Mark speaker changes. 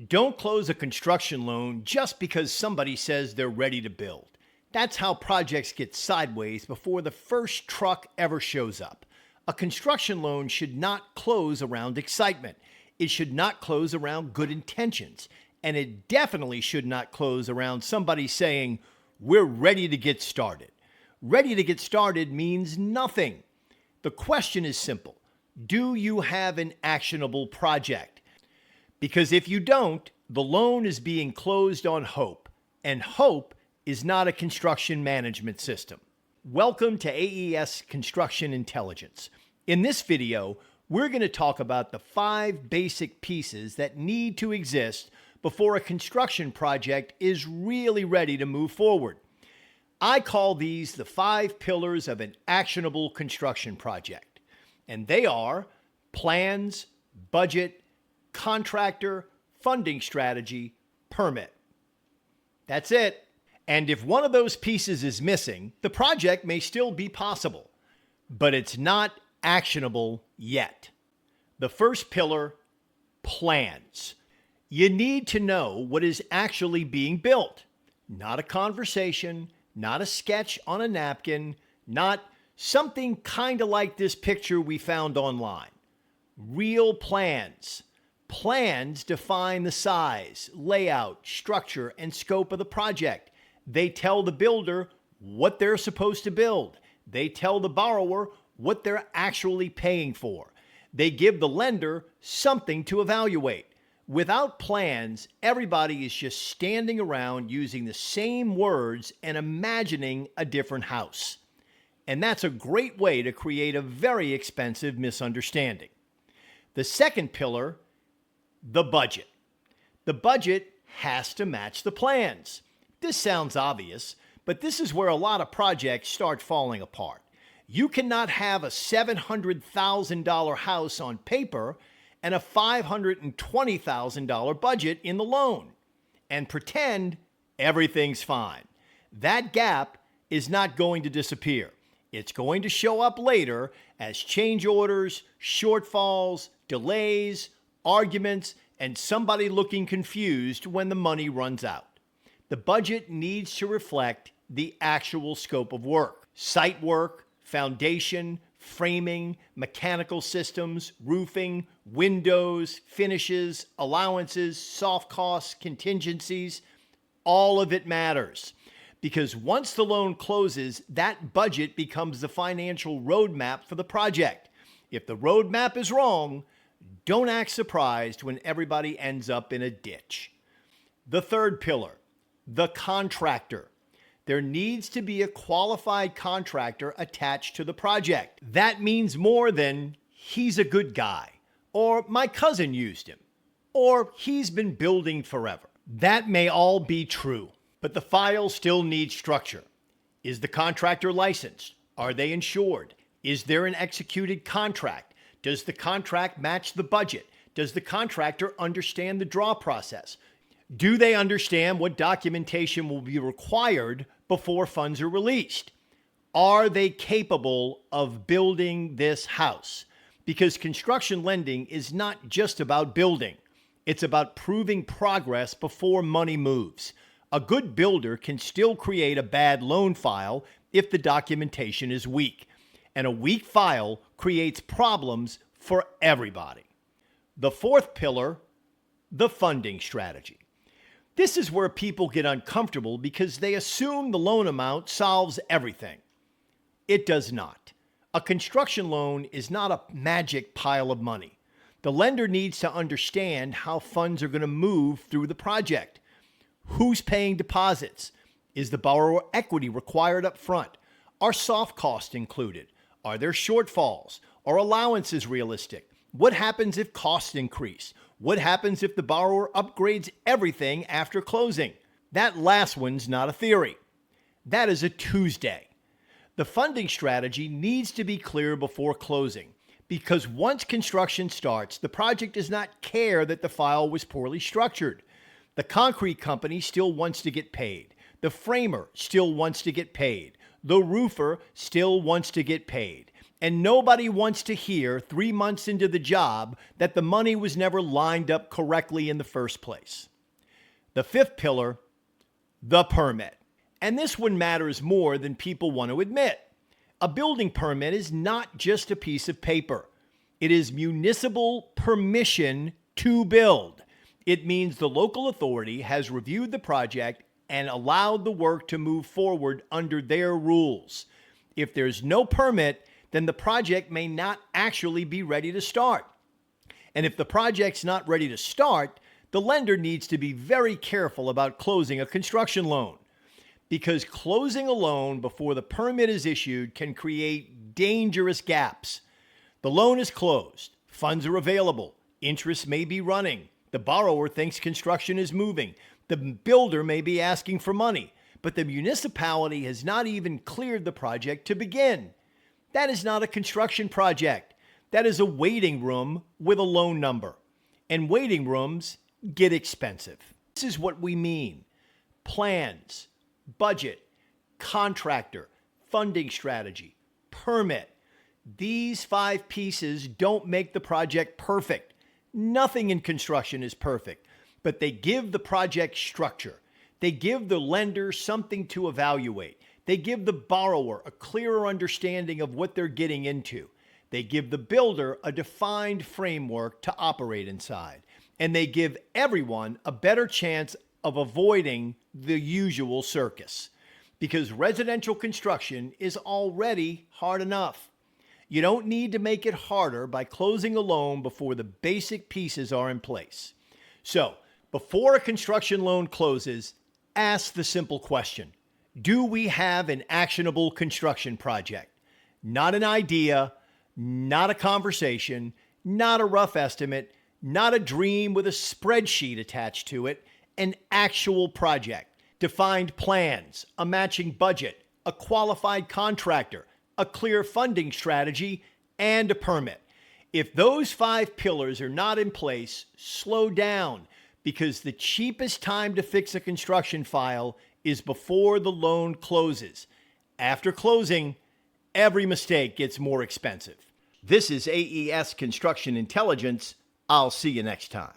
Speaker 1: Don't close a construction loan just because somebody says they're ready to build. That's how projects get sideways before the first truck ever shows up. A construction loan should not close around excitement. It should not close around good intentions. And it definitely should not close around somebody saying, "We're ready to get started." Ready to get started means nothing. The question is simple. Do you have an actionable project? Because if you don't, the loan is being closed on hope, and hope is not a construction management system. Welcome to AES Construction Intelligence. In this video, we're going to talk about the 5 basic pieces that need to exist before a construction project is really ready to move forward. I call these the 5 pillars of an actionable construction project, and they are plans, budget, contractor, funding strategy, permit. That's it. And if one of those pieces is missing, the project may still be possible, but it's not actionable yet. The first pillar, plans. You need to know what is actually being built. Not a conversation, not a sketch on a napkin, not something kind of like this picture we found online. Real plans. Plans define the size, layout, structure, and scope of the project. They tell the builder what they're supposed to build. They tell the borrower what they're actually paying for. They give the lender something to evaluate. Without plans, everybody is just standing around using the same words and imagining a different house. And that's a great way to create a very expensive misunderstanding. The second pillar, the budget. The budget has to match the plans. This sounds obvious, but this is where a lot of projects start falling apart. You cannot have a $700,000 house on paper and a $520,000 budget in the loan and pretend everything's fine. That gap is not going to disappear. It's going to show up later as change orders, shortfalls, delays, arguments, and somebody looking confused when the money runs out. The budget needs to reflect the actual scope of work. Site work, foundation, framing, mechanical systems, roofing, windows, finishes, allowances, soft costs, contingencies, all of it matters. Because once the loan closes, that budget becomes the financial roadmap for the project. If the roadmap is wrong, don't act surprised when everybody ends up in a ditch. The third pillar, the contractor. There needs to be a qualified contractor attached to the project. That means more than he's a good guy, or my cousin used him, or he's been building forever. That may all be true, but the file still needs structure. Is the contractor licensed? Are they insured? Is there an executed contract? Does the contract match the budget? Does the contractor understand the draw process? Do they understand what documentation will be required before funds are released? Are they capable of building this house? Because construction lending is not just about building. It's about proving progress before money moves. A good builder can still create a bad loan file if the documentation is weak. And a weak file creates problems for everybody. The fourth pillar, the funding strategy. This is where people get uncomfortable because they assume the loan amount solves everything. It does not. A construction loan is not a magic pile of money. The lender needs to understand how funds are going to move through the project. Who's paying deposits? Is the borrower equity required up front? Are soft costs included? Are there shortfalls? Are allowances realistic? What happens if costs increase? What happens if the borrower upgrades everything after closing? That last one's not a theory. That is a Tuesday. The funding strategy needs to be clear before closing, because once construction starts, the project does not care that the file was poorly structured. The concrete company still wants to get paid. The framer still wants to get paid. The roofer still wants to get paid. And nobody wants to hear 3 months into the job that the money was never lined up correctly in the first place. The fifth pillar, the permit. And this one matters more than people want to admit. A building permit is not just a piece of paper. It is municipal permission to build. It means the local authority has reviewed the project and allowed the work to move forward under their rules. If there's no permit, then the project may not actually be ready to start. And if the project's not ready to start, the lender needs to be very careful about closing a construction loan, because closing a loan before the permit is issued can create dangerous gaps. The loan is closed, funds are available, interest may be running, the borrower thinks construction is moving, the builder may be asking for money, but the municipality has not even cleared the project to begin. That is not a construction project. That is a waiting room with a loan number. And waiting rooms get expensive. This is what we mean. Plans, budget, contractor, funding strategy, permit. These 5 pieces don't make the project perfect. Nothing in construction is perfect, but they give the project structure. They give the lender something to evaluate. They give the borrower a clearer understanding of what they're getting into. They give the builder a defined framework to operate inside. And they give everyone a better chance of avoiding the usual circus. Because residential construction is already hard enough. You don't need to make it harder by closing a loan before the basic pieces are in place. So, before a construction loan closes, ask the simple question. Do we have an actionable construction project? Not an idea, not a conversation, not a rough estimate, not a dream with a spreadsheet attached to it, an actual project. Defined plans, a matching budget, a qualified contractor, a clear funding strategy, and a permit. If those 5 pillars are not in place, slow down, because the cheapest time to fix a construction file is before the loan closes. After closing, every mistake gets more expensive. This is AES Construction Intelligence. I'll see you next time.